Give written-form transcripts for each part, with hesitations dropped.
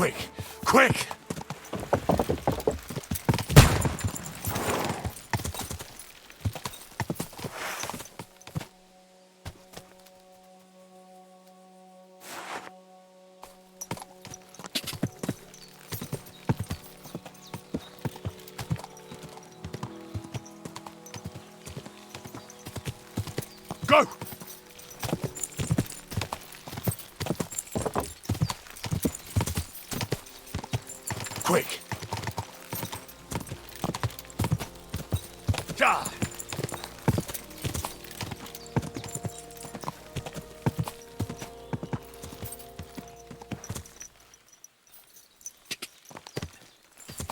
Quick! Quick! Go! Quick! Ja!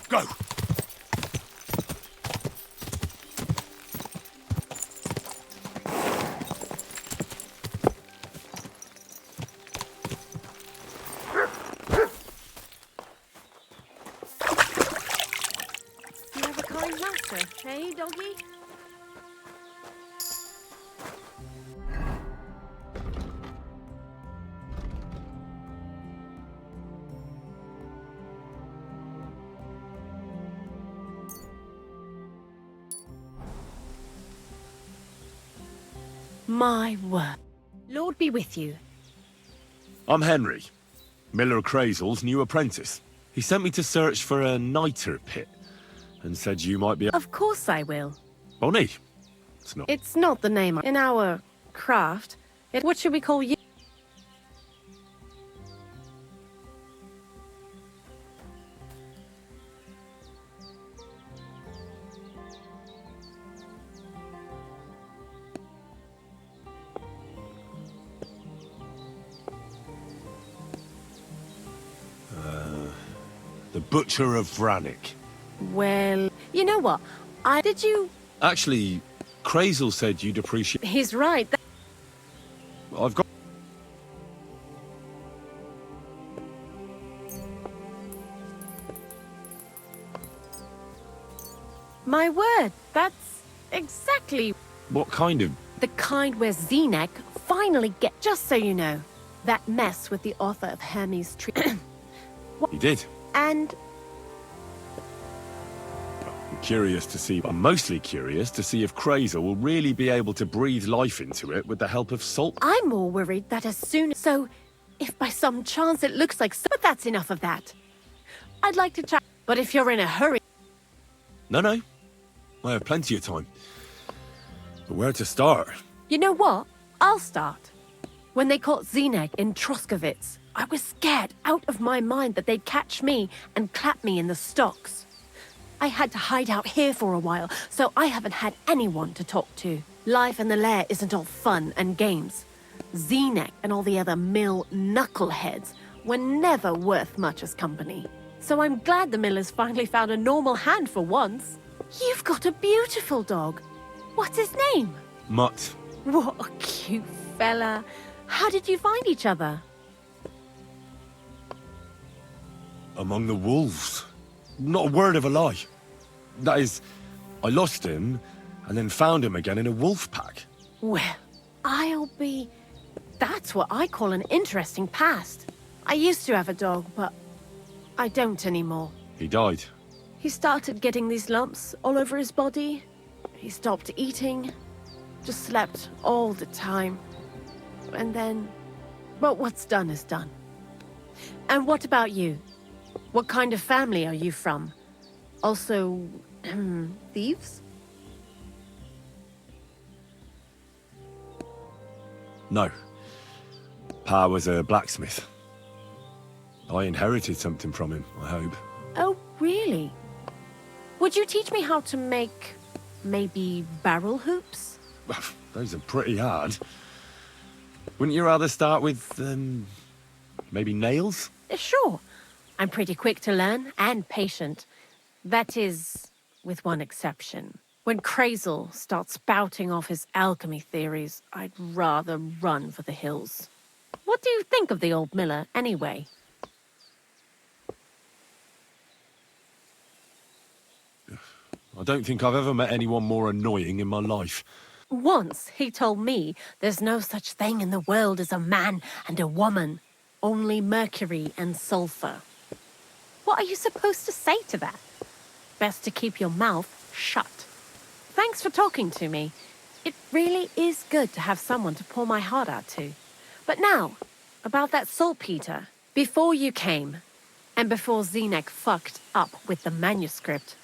Go! You have a kind master, eh, doggy? My word. Lord be with you. I'm Henry, Miller Crazel's new apprentice. He sent me to search for a niter pit and said you might be... Of course I will. Bonnie? It's not... It's not the name in our craft. What should we call you? The Butcher of Vranik. Well, you know what? Did you... Actually, Crazel said you'd appreciate... He's right. I've got... My word, that's exactly What kind of... the kind where Zenek finally get. Just so you know, that mess with the author of Hermes' Tree. He did. And I'm curious to see... I'm mostly curious to see if Crazel will really be able to breathe life into it with the help of salt. I'm more worried that as soon... So, if by some chance it looks like... But that's enough of that. I'd like to chat... But if you're in a hurry... No. I have plenty of time. But where to start? You know what? I'll start. When they caught Zenek in Troskovitz, I was scared out of my mind that they'd catch me and clap me in the stocks. I had to hide out here for a while, so I haven't had anyone to talk to. Life in the lair isn't all fun and games. Zenek and all the other mill knuckleheads were never worth much as company. So I'm glad the Millers finally found a normal hand for once. You've got a beautiful dog. What's his name? Mutt. What a cute fella. How did you find each other? Among the wolves. Not a word of a lie. That is, I lost him, and then found him again in a wolf pack. Well, I'll be... That's what I call an interesting past. I used to have a dog, but I don't anymore. He died. He started getting these lumps all over his body. He stopped eating, just slept all the time. And then, well, what's done is done. And what about you? What kind of family are you from? Also, thieves? No. Pa was a blacksmith. I inherited something from him, I hope. Oh, really? Would you teach me how to make, maybe, barrel hoops? Those are pretty hard. Wouldn't you rather start with, maybe nails? Sure. I'm pretty quick to learn and patient. That is, with one exception. When Crazel starts spouting off his alchemy theories, I'd rather run for the hills. What do you think of the old miller, anyway? I don't think I've ever met anyone more annoying in my life. Once he told me there's no such thing in the world as a man and a woman. Only mercury and sulfur. What are you supposed to say to that? Best to keep your mouth shut. Thanks for talking to me. It really is good to have someone to pour my heart out to. But now, about that saltpeter. Before you came, and before Zenek fucked up with the manuscript,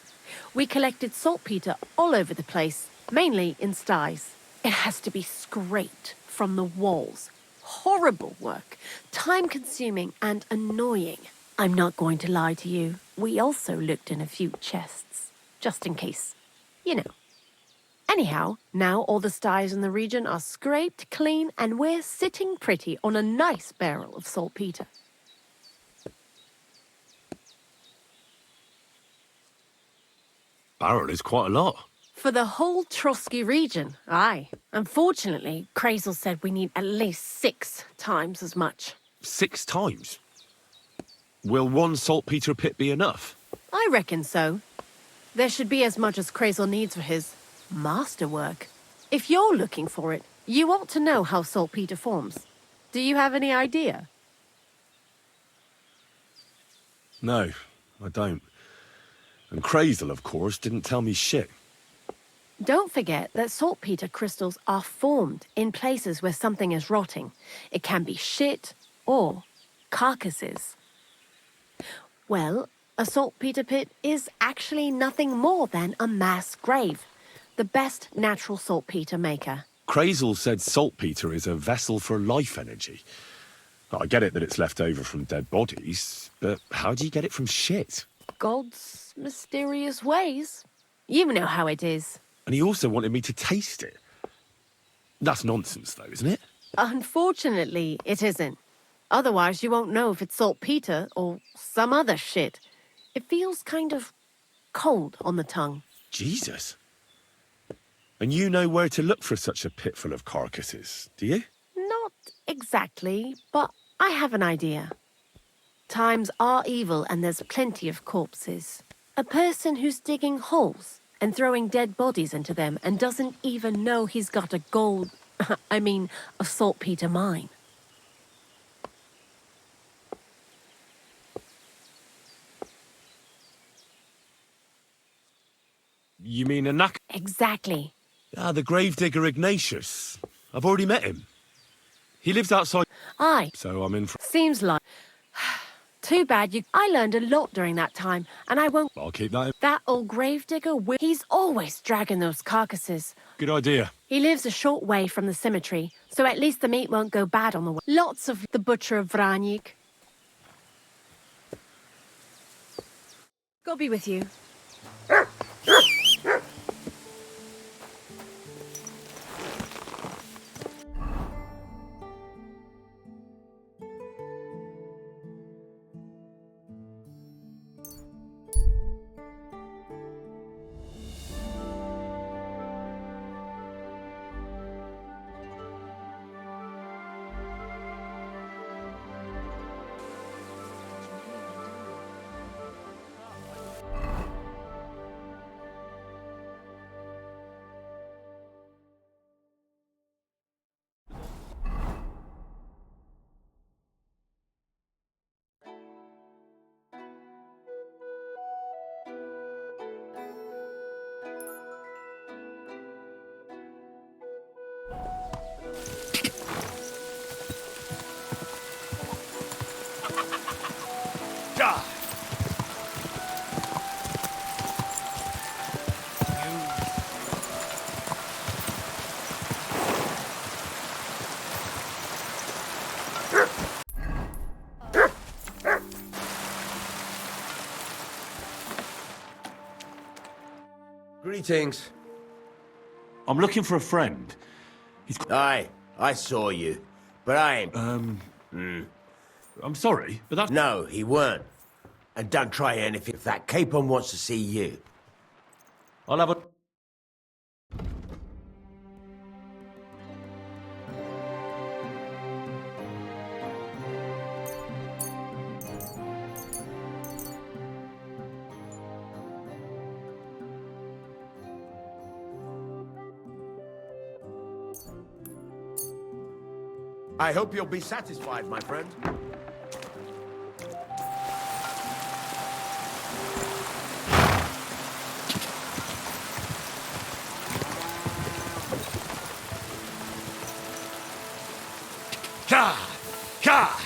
we collected saltpeter all over the place, mainly in sties. It has to be scraped from the walls. Horrible work, time-consuming and annoying. I'm not going to lie to you. We also looked in a few chests, just in case. You know. Anyhow, now all the sties in the region are scraped clean and we're sitting pretty on a nice barrel of saltpeter. Barrel is quite a lot. For the whole Trotsky region, aye. Unfortunately, Krazel said we need at least 6 times as much. 6 times? Will one saltpeter pit be enough? I reckon so. There should be as much as Krazel needs for his masterwork. If you're looking for it, you ought to know how saltpeter forms. Do you have any idea? No, I don't. And Krazel, of course, didn't tell me shit. Don't forget that saltpeter crystals are formed in places where something is rotting. It can be shit or carcasses. Well, a saltpeter pit is actually nothing more than a mass grave. The best natural saltpeter maker. Krazel said saltpeter is a vessel for life energy. I get it that it's left over from dead bodies, but how do you get it from shit? God's mysterious ways. You know how it is. And he also wanted me to taste it. That's nonsense, though, isn't it? Unfortunately, it isn't. Otherwise, you won't know if it's saltpeter or some other shit. It feels kind of cold on the tongue. Jesus. And you know where to look for such a pit full of carcasses, do you? Not exactly, but I have an idea. Times are evil and there's plenty of corpses. A person who's digging holes and throwing dead bodies into them and doesn't even know he's got a a saltpeter mine. You mean a knack? Exactly. Ah, the gravedigger Ignatius. I've already met him. He lives outside... Aye. So I'm in... Seems like... Too bad you... I learned a lot during that time, and I won't... I'll keep that in... That old gravedigger, he's always dragging those carcasses. Good idea. He lives a short way from the cemetery, so at least the meat won't go bad on the way. Lots of the butcher of Vranyik. God be with you. Greetings. I'm looking for a friend. Aye, I saw you. But I ain't... I'm sorry, but that's... No, he weren't. And don't try anything if that capon wants to see you. I'll have a... I hope you'll be satisfied, my friend. Ha! Ha!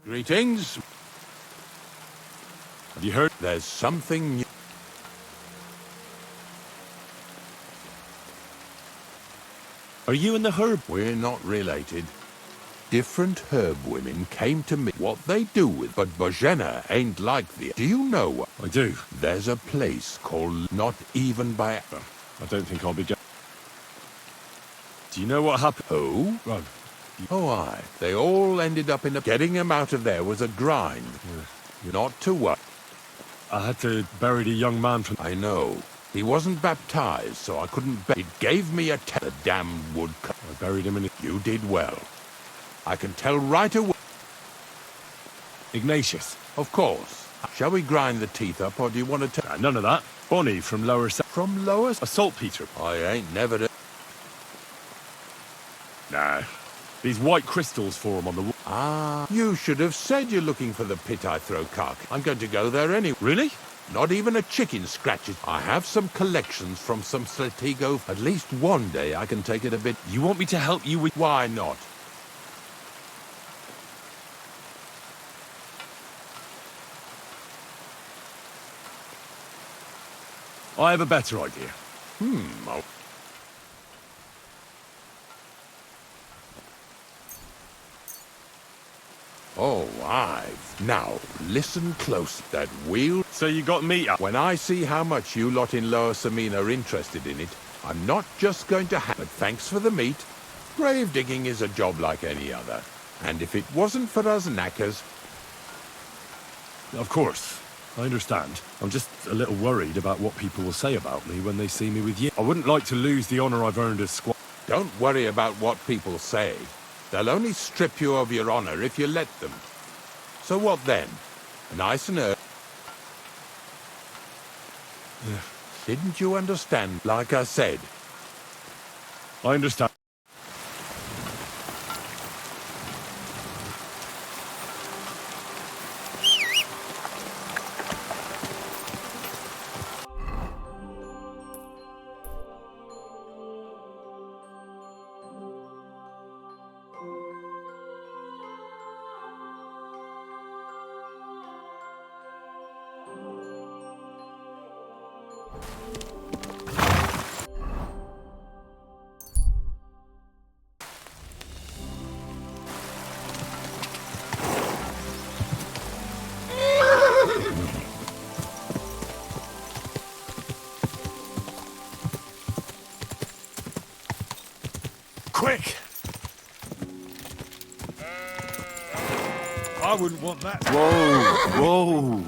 Greetings. Have you heard? There's something new. Are you and the herb? We're not related. Different herb women came to me. What they do with, but Bojena ain't like the. Do you know? I do. There's a place called Not Even by. I don't think I'll be going. Do you know what happened? Who? Well, Oh, aye. They all ended up in a. Getting him out of there was a grind. Not to what? I had to bury the young man from. I know. He wasn't baptized, so I couldn't. It gave me a. The damned woodcut. I buried him in. You did well. I can tell right away. Ignatius. Of course. Shall we grind the teeth up, or do you want to take... None of that. Bonnie from Lower Sa From Lower... A saltpeter. I ain't never... Nah. These white crystals form on the wall. Ah, you should have said you're looking for the pit I throw cark. I'm going to go there anyway. Really? Not even a chicken scratches. I have some collections from some Slatigo. At least one day I can take it a bit... You want me to help you with... Why not? I have a better idea. Oh, I've... Now, listen close. That wheel... So you got meat up. When I see how much you lot in Lower Samina are interested in it, I'm not just going to have... But thanks for the meat. Grave digging is a job like any other. And if it wasn't for us knackers... Of course. I understand. I'm just a little worried about what people will say about me when they see me with you. I wouldn't like to lose the honor I've earned as squad. Don't worry about what people say. They'll only strip you of your honor if you let them. So what then? Nice and early. Didn't you understand? Like I said. I understand. Quick! I wouldn't want that. Whoa! Whoa!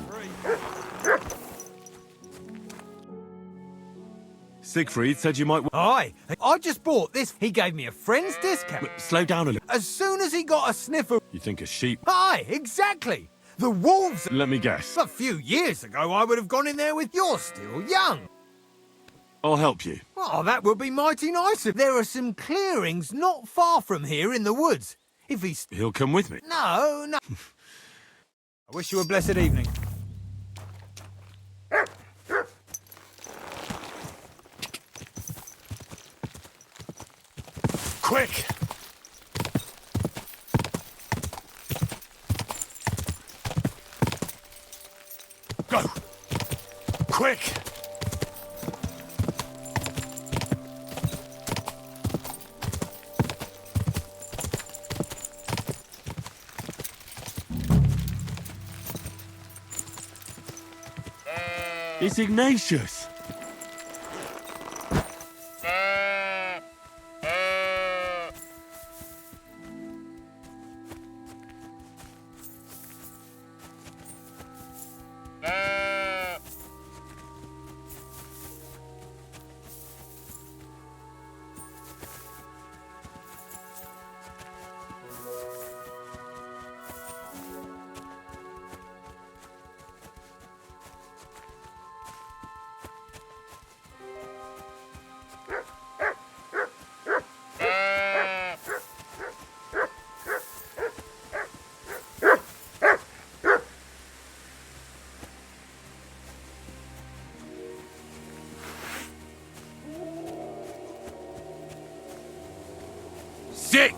Siegfried said you might... Aye, I just bought this. He gave me a friend's discount. Slow down a little. As soon as he got a sniff of... You think a sheep... Aye, exactly. The wolves... Let me guess. A few years ago, I would have gone in there with... You're still young. I'll help you. Oh, that would be mighty nice. There are some clearings not far from here in the woods. If he's... He'll come with me. No. I wish you a blessed evening. Quick! Go! Quick! It's Ignatius! sick!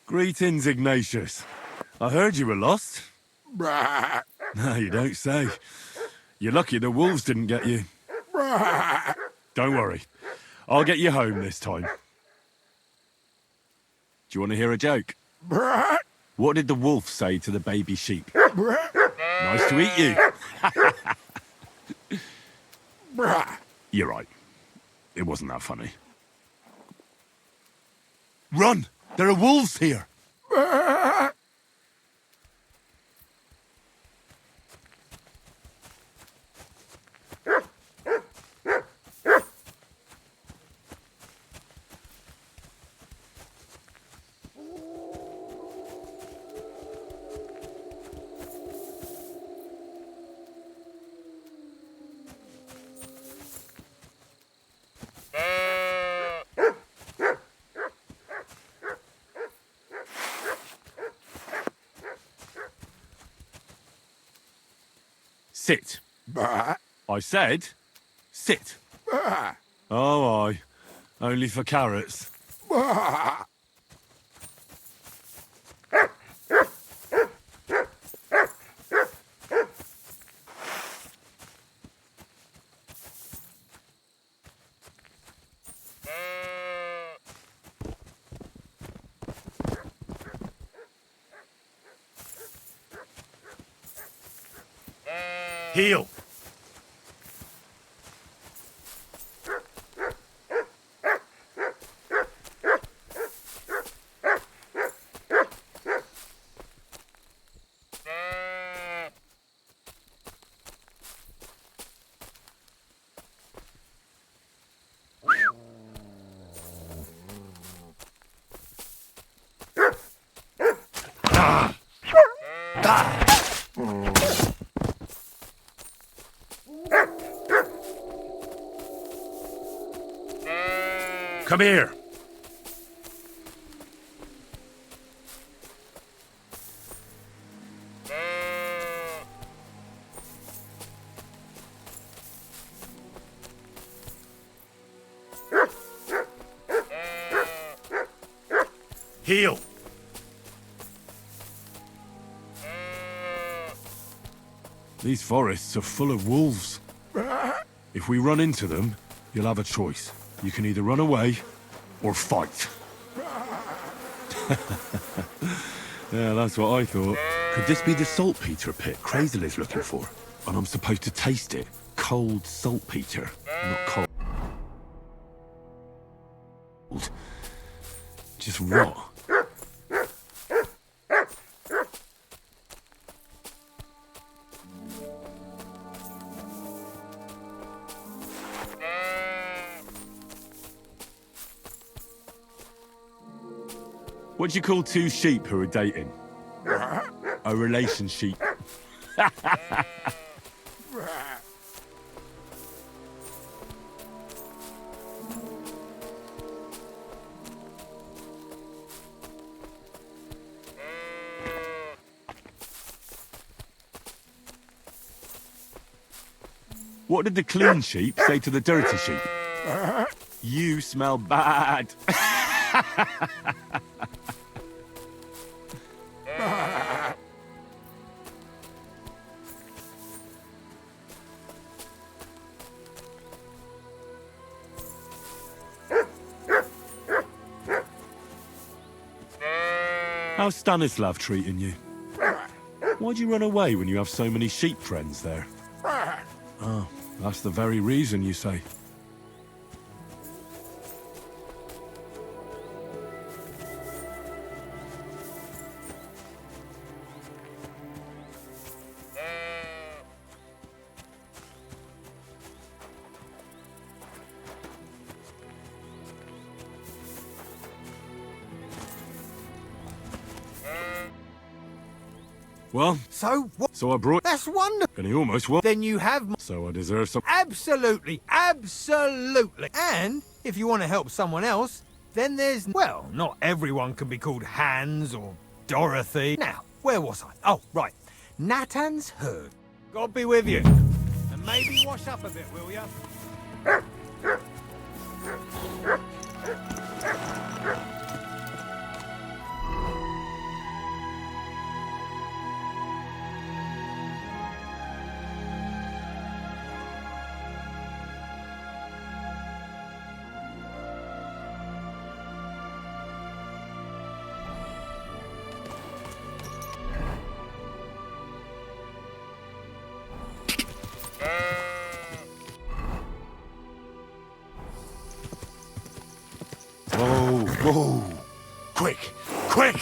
Greetings, Ignatius. I heard you were lost. Brah. No, you don't say. You're lucky the wolves didn't get you. Brah. Don't worry. I'll get you home this time. Do you want to hear a joke? Brah. What did the wolf say to the baby sheep? Brah. Nice to eat you. Brah. You're right. It wasn't that funny. Run! There are wolves here! Brah. Sit. Brah. I said, sit. Brah. Oh, aye. Only for carrots. Brah. Heel! Come here. Heel. These forests are full of wolves. If we run into them, you'll have a choice. You can either run away or fight. Yeah, that's what I thought. Could this be the saltpeter pit Crazel's looking for? And I'm supposed to taste it. Cold saltpeter, not cold. Just what? What do you call two sheep who are dating? A relationship. What did the clean sheep say to the dirty sheep? You smell bad. How's Stanislav treating you? Why'd you run away when you have so many sheep friends there? Oh, that's the very reason, you say. Well, So what? so I brought... That's wonderful. And he almost won. Then you have... So I deserve some... Absolutely, absolutely. And if you want to help someone else, then there's... Well, not everyone can be called Hans or Dorothy. Now, where was I? Oh, right. Natan's herd. God be with you. And maybe wash up a bit, will ya? Whoa, whoa. Quick, quick!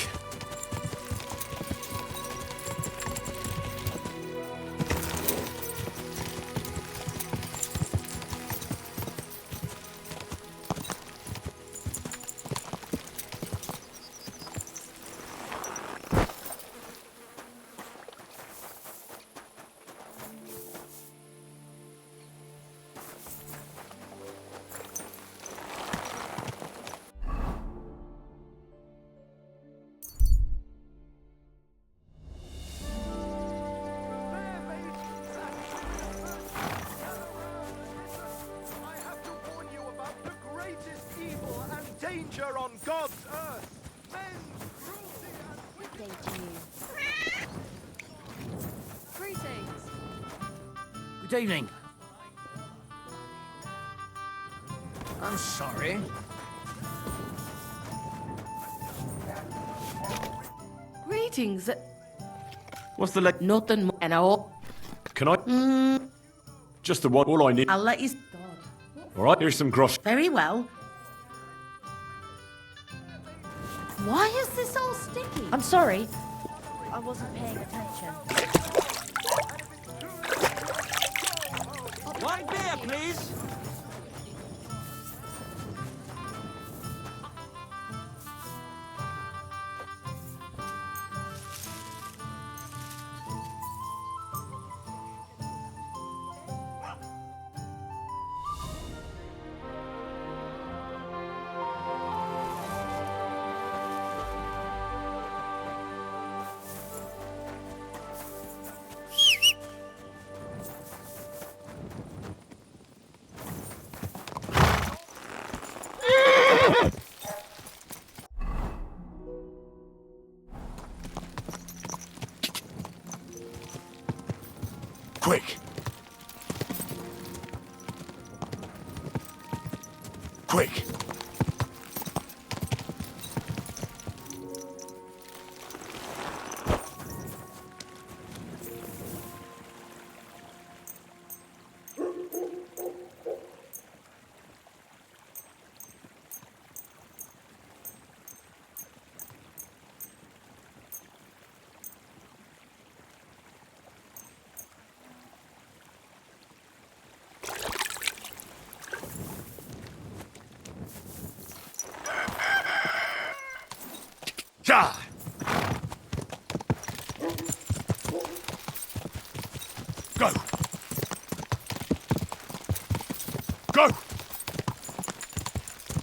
Danger on God's earth! Men's cruelty and wickedness! Greetings. Good evening. I'm sorry. Greetings. What's the leg? Nothing more. And all. Can I? Just the one. All I need. I'll let you. All right. Here's some grosh. Very well. Why is this all sticky? I'm sorry. I wasn't paying attention. One beer, please. Quick! Quick! Ja! Go! Go!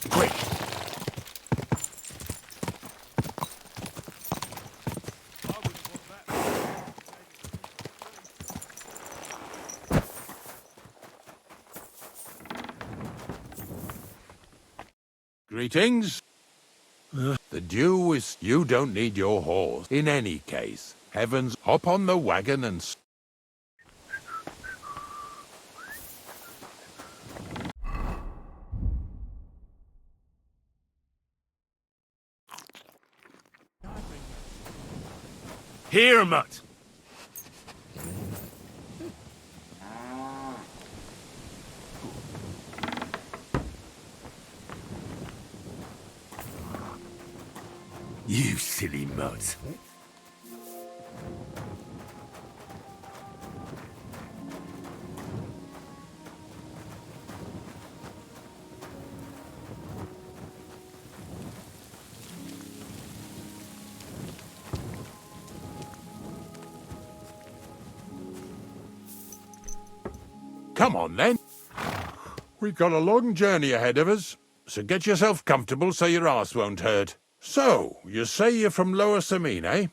Quick! Greetings. The dew is... You don't need your horse. In any case, heavens, hop on the wagon and... Here, Mutt! You silly mutt. Come on, then. We've got a long journey ahead of us, so get yourself comfortable so your arse won't hurt. So, you say you're from Lower Samine, eh?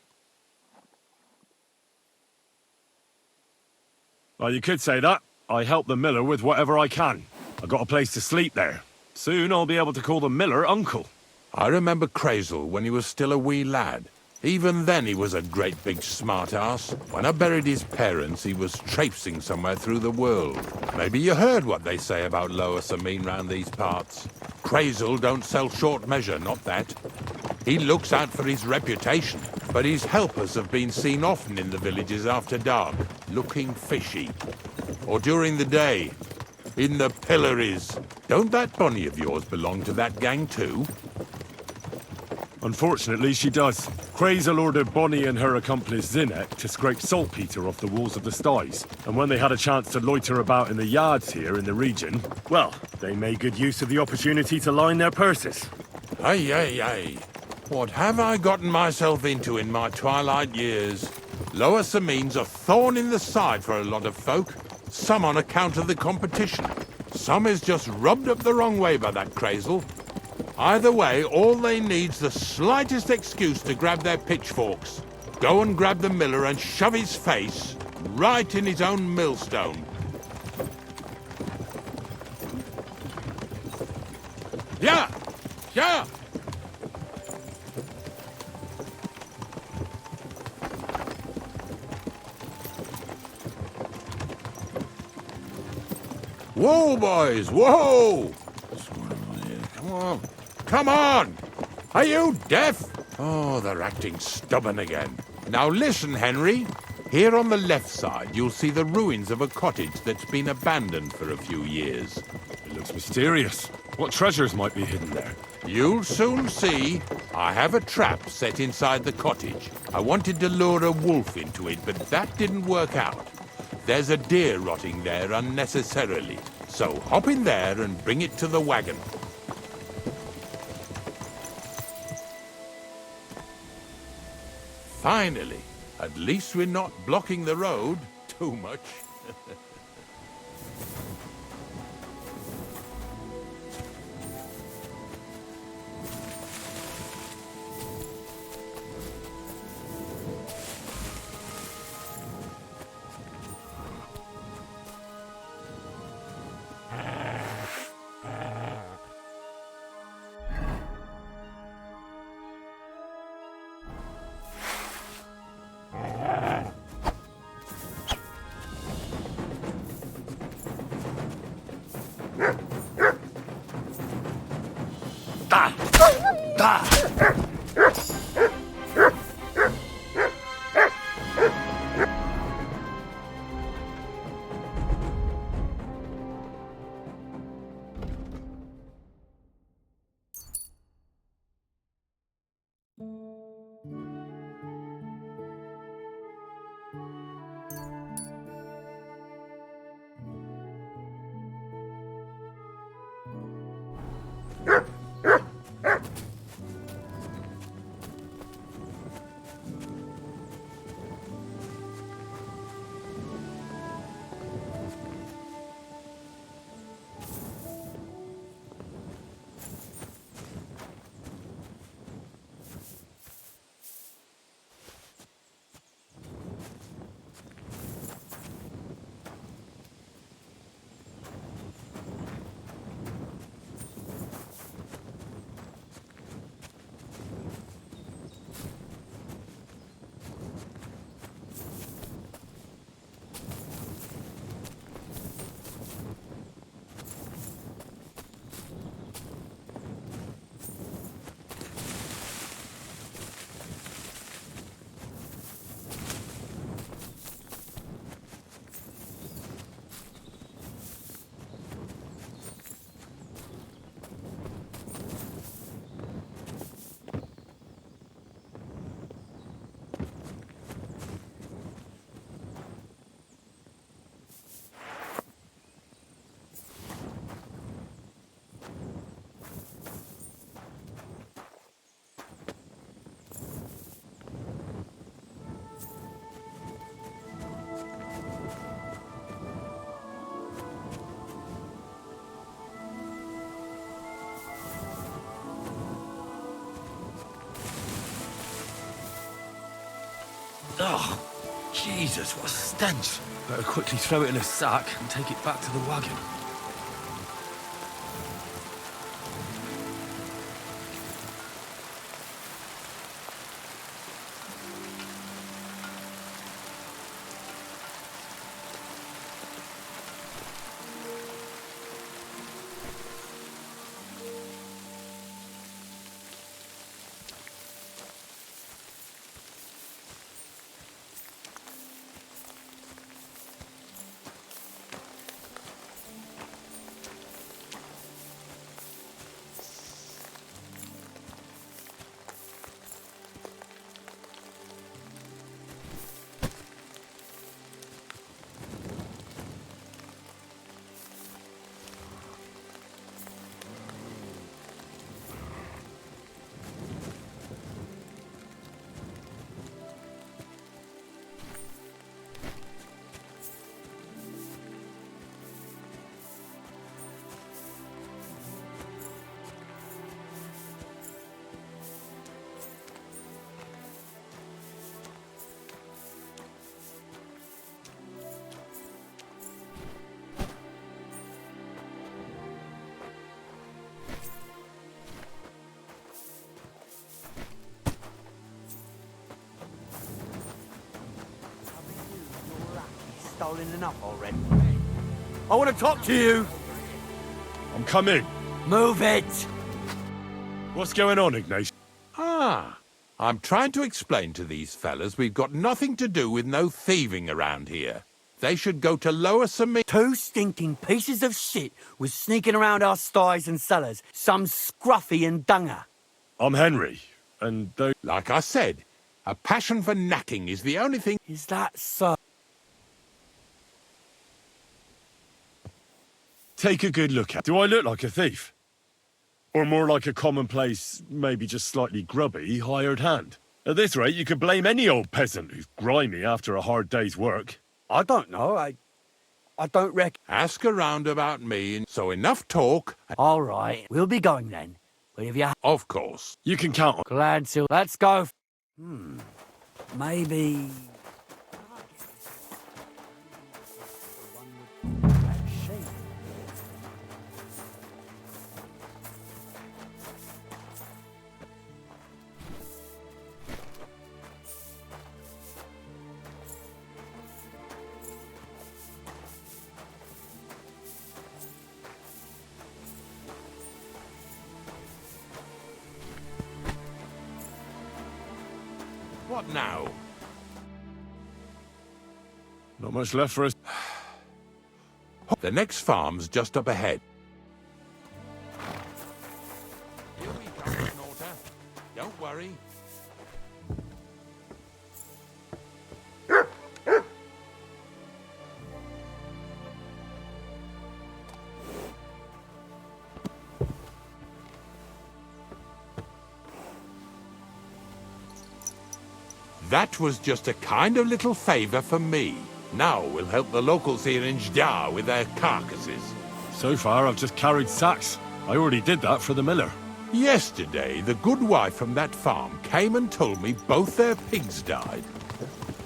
Well, you could say that. I help the miller with whatever I can. I got a place to sleep there. Soon I'll be able to call the miller uncle. I remember Crazel when he was still a wee lad. Even then he was a great big smart-ass. When I buried his parents, he was traipsing somewhere through the world. Maybe you heard what they say about Lower Samine round these parts. Crazel don't sell short measure, not that. He looks out for his reputation, but his helpers have been seen often in the villages after dark, looking fishy. Or during the day, in the pillories. Don't that bunny of yours belong to that gang too? Unfortunately, she does. Crazel ordered Bonnie and her accomplice Zinek to scrape saltpeter off the walls of the sties. And when they had a chance to loiter about in the yards here in the region, well, they made good use of the opportunity to line their purses. Ay, ay, ay. What have I gotten myself into in my twilight years? Lower Samine's a thorn in the side for a lot of folk. Some on account of the competition. Some is just rubbed up the wrong way by that Crazel. Either way, all they need's the slightest excuse to grab their pitchforks. Go and grab the miller and shove his face right in his own millstone. Yeah! Yeah! Whoa, boys, whoa! Come on. Come on! Are you deaf? Oh, they're acting stubborn again. Now listen, Henry. Here on the left side, you'll see the ruins of a cottage that's been abandoned for a few years. It looks mysterious. What treasures might be hidden there? You'll soon see. I have a trap set inside the cottage. I wanted to lure a wolf into it, but that didn't work out. There's a deer rotting there unnecessarily. So hop in there and bring it to the wagon. Finally, at least we're not blocking the road too much. Oh, Jesus, what a stench. Better quickly throw it in a sack and take it back to the wagon. Stolen enough already. I want to talk to you! I'm coming. Move it! What's going on, Ignatius? Ah, I'm trying to explain to these fellas we've got nothing to do with no thieving around here. They should go to lower some... Two stinking pieces of shit was sneaking around our sties and cellars. Some scruffy and dunger. I'm Henry, and though... Like I said, a passion for knacking is the only thing... Is that so? Take a good look at. Do I look like a thief? Or more like a commonplace, maybe just slightly grubby, hired hand? At this rate, you could blame any old peasant who's grimy after a hard day's work. I don't know. I don't reckon. Ask around about me, and so enough talk... All right, we'll be going then. But if you... Of course. You can count on... Glad to... Let's go. Maybe... What now? Not much left for us. The next farm's just up ahead. Here we come, Snorter. Don't worry. That was just a kind of little favour for me. Now we'll help the locals here in Jdar with their carcasses. So far, I've just carried sacks. I already did that for the miller. Yesterday, the good wife from that farm came and told me both their pigs died.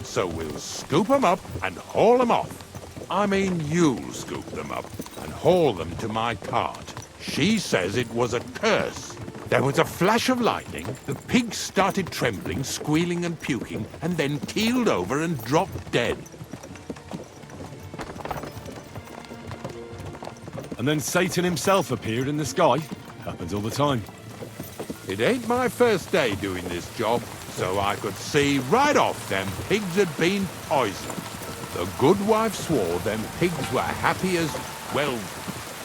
So we'll scoop them up and haul them off. I mean, you'll scoop them up and haul them to my cart. She says it was a curse. There was a flash of lightning, the pigs started trembling, squealing and puking, and then keeled over and dropped dead. And then Satan himself appeared in the sky. Happens all the time. It ain't my first day doing this job, so I could see right off them pigs had been poisoned. The good wife swore them pigs were happy as, well,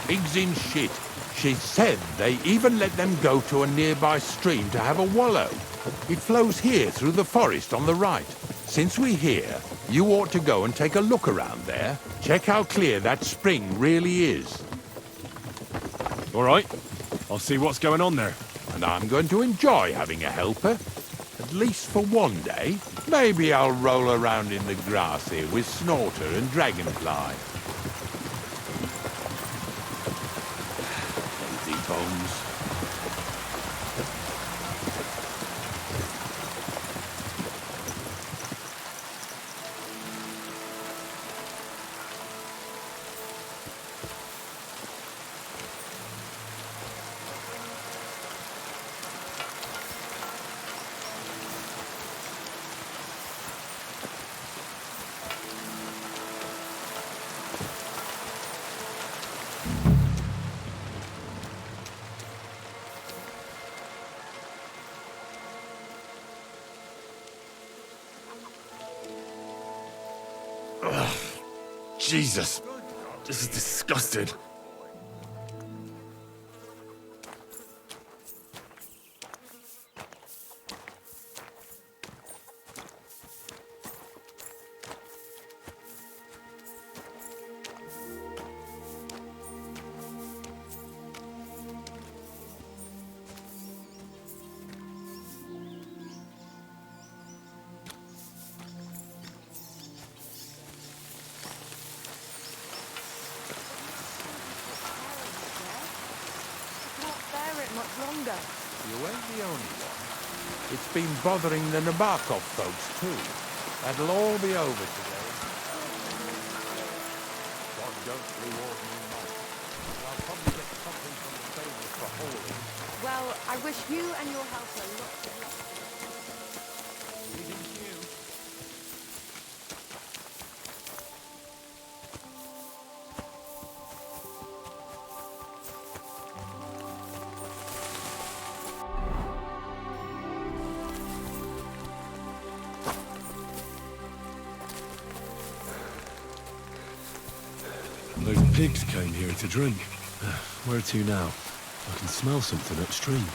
pigs in shit. She said they even let them go to a nearby stream to have a wallow. It flows here through the forest on the right. Since we're here, you ought to go and take a look around there. Check how clear that spring really is. All right. I'll see what's going on there. And I'm going to enjoy having a helper. At least for one day. Maybe I'll roll around in the grass here with Snorter and Dragonfly. Lazy bones. Jesus, this is disgusting. Much longer. You ain't the only one. It's been bothering the Nabokov folks, too. That'll all be over today. God don't reward me much. I'll probably get something from the sailors for hauling. Well, I wish you and your house a lot of luck. Leaving to you. Those pigs came here to drink. Where to now? I can smell something upstream.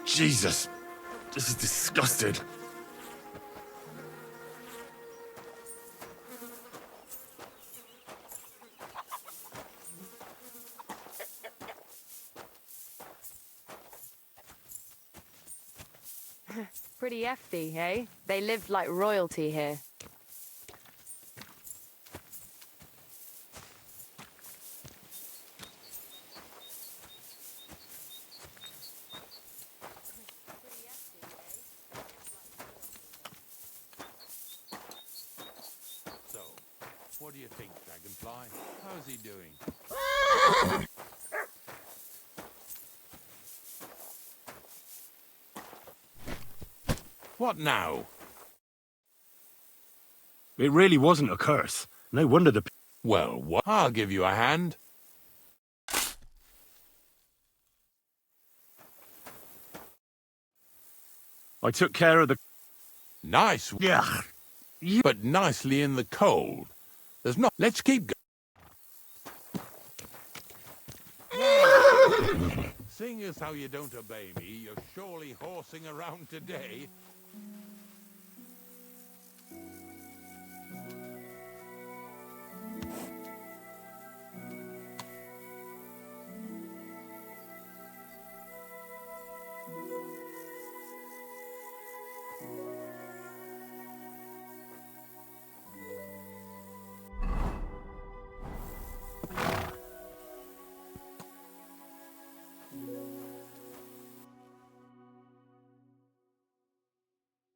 Jesus, this is disgusting. Pretty hefty, eh? They lived like royalty here. So, what do you think, Dragonfly? How's he doing? What now? It really wasn't a curse. No wonder the... Well, what? I'll give you a hand. I took care of the... Nice. Yeah. But nicely in the cold. There's not... Let's keep going. Seeing as how you don't obey me, you're surely horsing around today.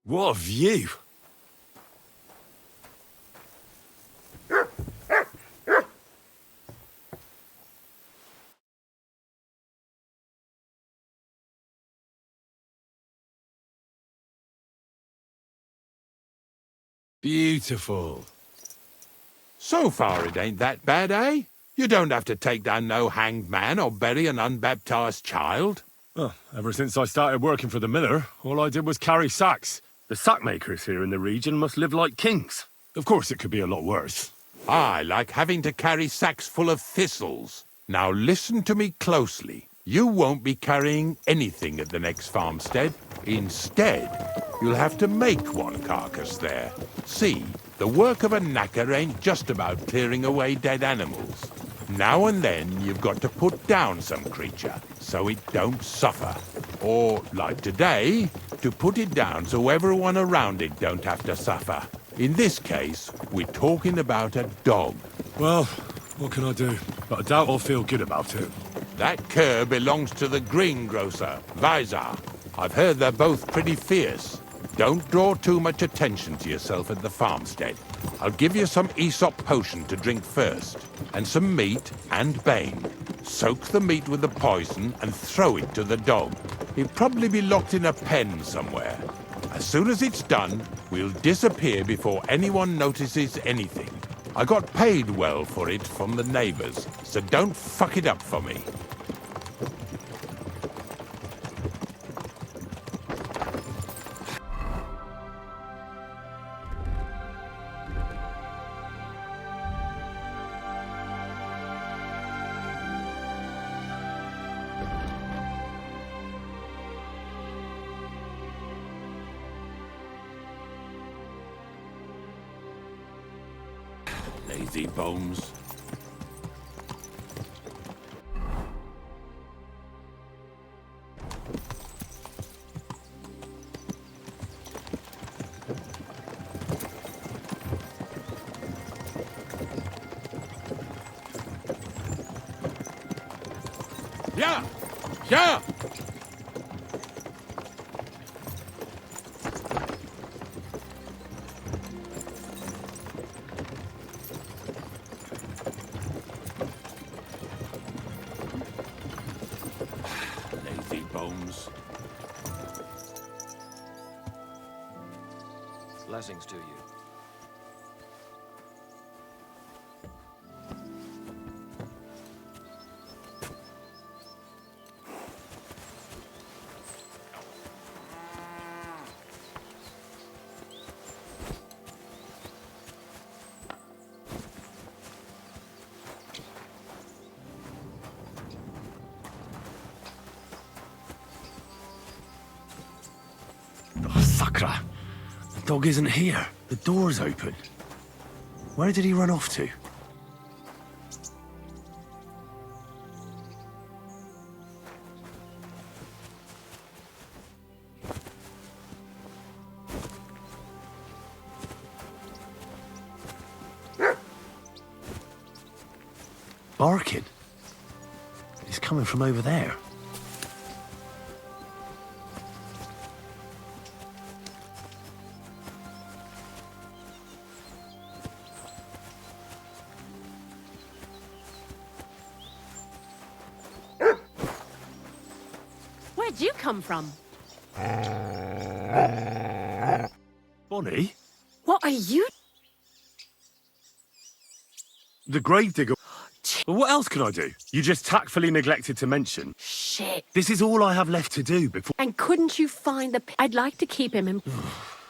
What a view! Beautiful. So far it ain't that bad, eh? You don't have to take down no hanged man or bury an unbaptized child. Well, ever since I started working for the miller, all I did was carry sacks. The sack makers here in the region must live like kings. Of course, it could be a lot worse. I like having to carry sacks full of thistles. Now listen to me closely. You won't be carrying anything at the next farmstead. Instead, you'll have to make one carcass there. See, the work of a knacker ain't just about clearing away dead animals. Now and then, you've got to put down some creature, so it don't suffer. Or, like today, to put it down so everyone around it don't have to suffer. In this case, we're talking about a dog. Well, what can I do? But I doubt I'll feel good about it. That cur belongs to the greengrocer, Vizar. I've heard they're both pretty fierce. Don't draw too much attention to yourself at the farmstead. I'll give you some Aesop potion to drink first, and some meat and bane. Soak the meat with the poison and throw it to the dog. He'll probably be locked in a pen somewhere. As soon as it's done, we'll disappear before anyone notices anything. I got paid well for it from the neighbors, so don't fuck it up for me. Lazy bones. Yeah! Yeah! Lazy bones. Blessings to you. Oh, sucker. The dog isn't here. The door's open. Where did he run off to? Barking. It's coming from over there. Where'd you come from? Bonnie? What are you? The gravedigger. Well, what else can I do? You just tactfully neglected to mention. Shit. This is all I have left to do before... And couldn't you find the... I'd like to keep him in...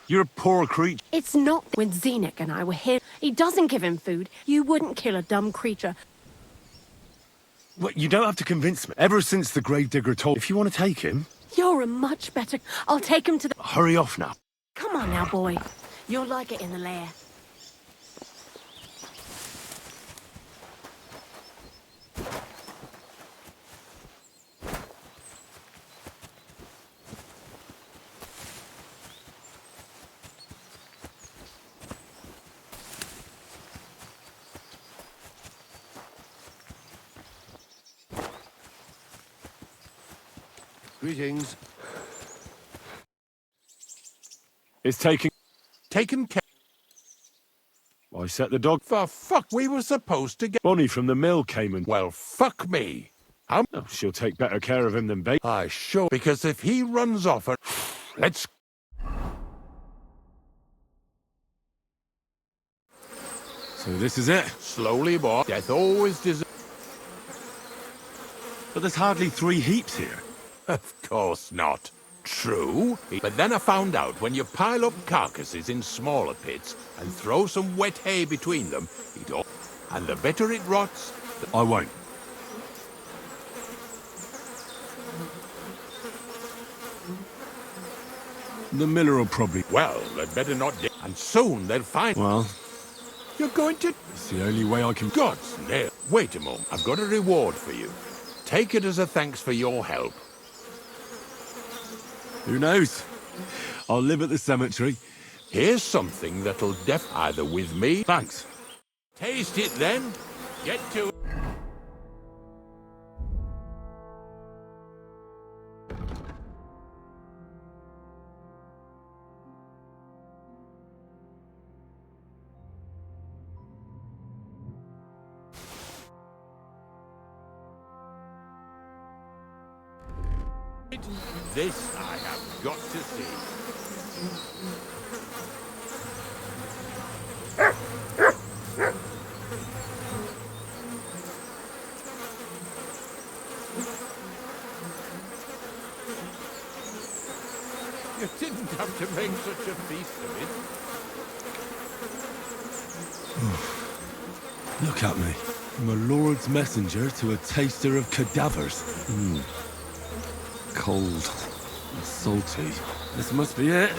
You're a poor creature. It's not when Zenek and I were here. He doesn't give him food. You wouldn't kill a dumb creature. Well, you don't have to convince me. Ever since the gravedigger told... If you want to take him... You're a much better... I'll take him to the... Hurry off now. Come on now, boy. You'll like it in the lair. Greetings. It's taking... Taken care. I set the dog... For fuck, we were supposed to get... Bonnie from the mill came and... Well, fuck me. How... Oh, she'll take better care of him than Bait. I sure... Because if he runs off... Let's... So this is it. Slowly, boy. Death always deserves... But there's hardly 3 heaps here. Of course not. True. But then I found out when you pile up carcasses in smaller pits and throw some wet hay between them, it all... And the better it rots... I won't. The miller will probably... Well, they'd better not... And soon they'll find... Well, You're going to... it's the only way I can... God's name. Wait a moment. I've got a reward for you. Take it as a thanks for your help. Who knows? I'll live at the cemetery. Here's something that'll either with me... Thanks. Taste it then. Get to it. This I have got to see. You didn't have to make such a feast of it. Look at me. I'm a lord's messenger to a taster of cadavers. Cold and salty. This must be it.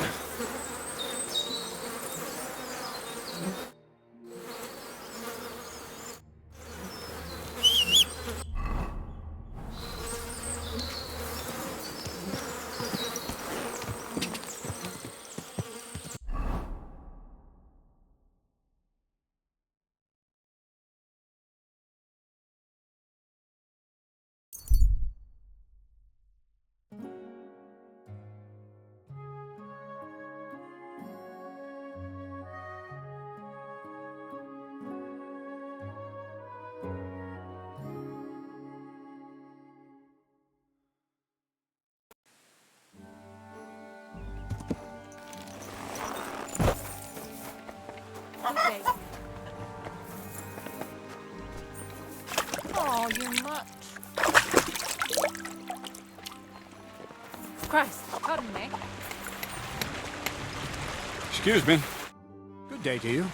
Oh, you're much. Christ. Pardon me. Excuse me. Good day to you.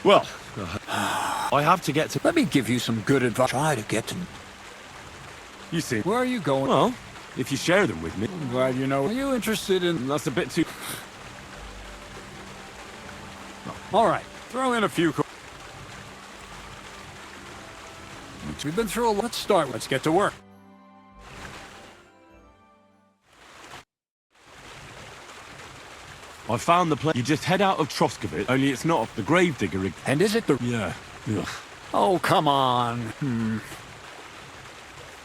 Well, I have to get to... Let me give you some good advice. Try to get to... You see... Where are you going? Well, if you share them with me... I'm glad you know. Are you interested in... That's a bit too... All right. Throw in a few... We've been through a lot. Let's start. Let's get to work. I found the place. You just head out of Troskovit, only it's not the gravedigger. And is it the... Yeah. Ugh. Oh, come on.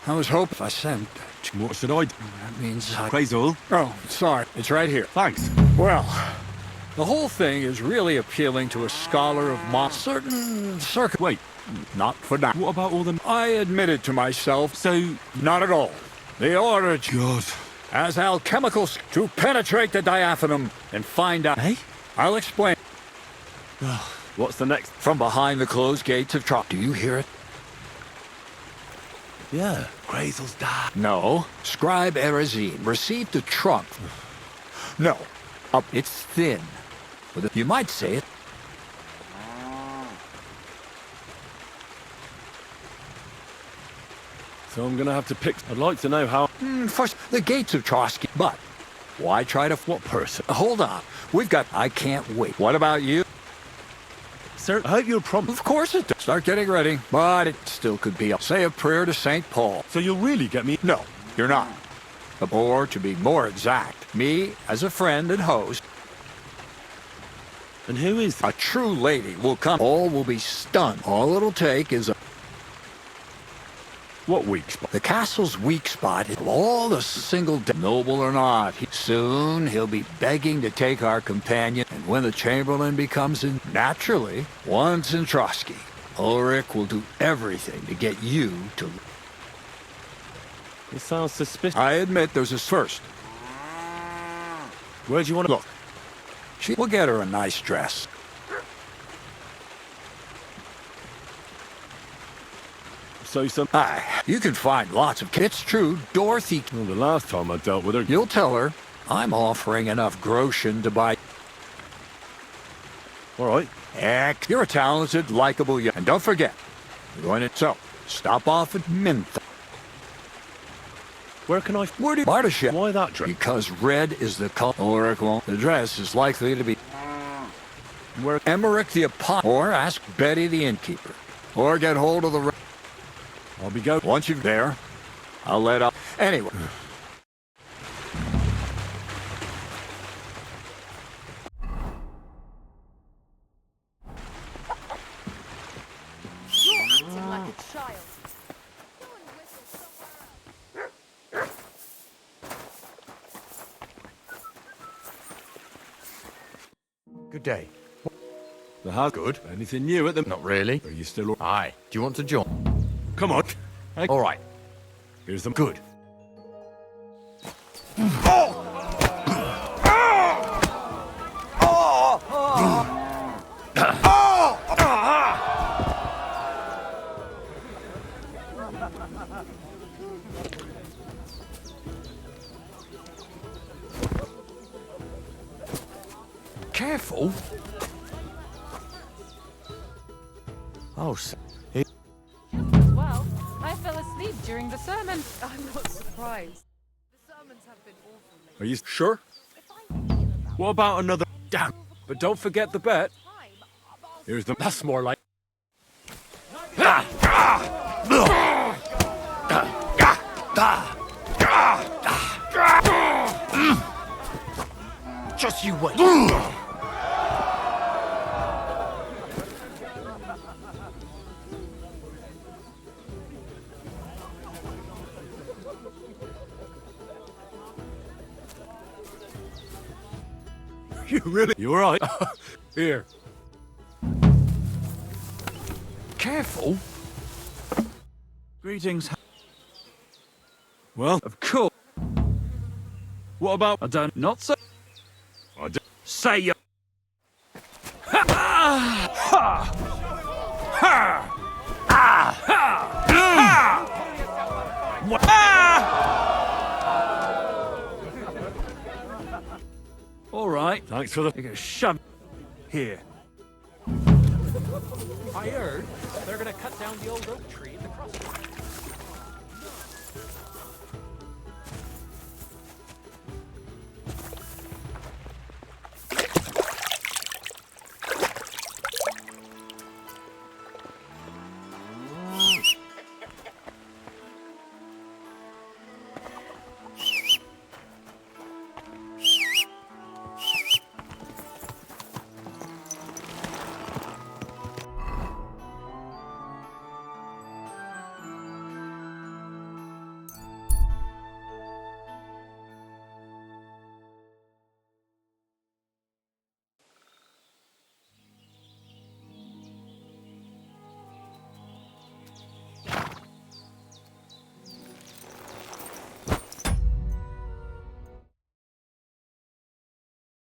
I was hoping if I sent. What should I do? That means I... Crazel? Oh, sorry. It's right here. Thanks. Well, the whole thing is really appealing to a scholar of certain Wait, Not for now. what about all the... I admitted to myself, So... not at all. The origin God. as alchemicals to penetrate the diaphanum and find out. Hey? I'll explain. What's the next? From behind the closed gates of Trop. Do you hear it? Yeah, Crazel's dad. No. Scribe Erezine received a trunk. No. Up. It's thin. You might say it. So I'm gonna have to pick... I'd like to know how... First, the gates of Trotsky. But why try to... What person? Hold on. We've got... I can't wait. What about you? Sir, I hope you'll prompt... Of course it does. Start getting ready. But it still could be. Say a prayer to St. Paul. So you'll really get me... No, you're not. Or, to be more exact, me as a friend and host, And who is... a true lady will come. All will be stunned. All it'll take is a... What weak spot? The castle's weak spot is all the single... Noble or not, soon he'll be begging to take our companion. And when the Chamberlain becomes in... Naturally, once in Trotsky, Ulrich will do everything to get you to... It sounds suspicious. I admit there's a first. Where do you want to... Look, she will get her a nice dress. So some... Aye, you can find lots of... It's true, Dorothy... Well, the last time I dealt with her... You'll tell her I'm offering enough groschen to buy... All right. Heck, you're a talented, likable young... And don't forget, you're going to... So, stop off at Mintha. Where can I... Where do you... Bartishet. Why that dress? Because red is the color... Ulrich won't... The dress is likely to be... Where... Emmerich the Apostle. Or ask Betty the innkeeper. Or get hold of the... I'll be going... Once you're there, I'll let up... Anyway... Acting like a child. Go and whistle somewhere else. Good day. The house... Good. Anything new at them? Not really. Are you still... Aye. Do you want to join? Come on. Hey. All right. Here's the... Good. Careful. Oh, Well, I fell asleep during the sermon. I'm not surprised. The sermons have been awful lately. Are you sure? What about another... Damn. But don't forget the bet. Here's the... That's more like... Just you wait. You really... You all right? Here. Careful. Greetings. Well, Of course. what about... I don't... Not so... I do... Say you... All right. Thanks for the... You're gonna shove... Here. I heard they're gonna cut down the old oak tree in the crossroads.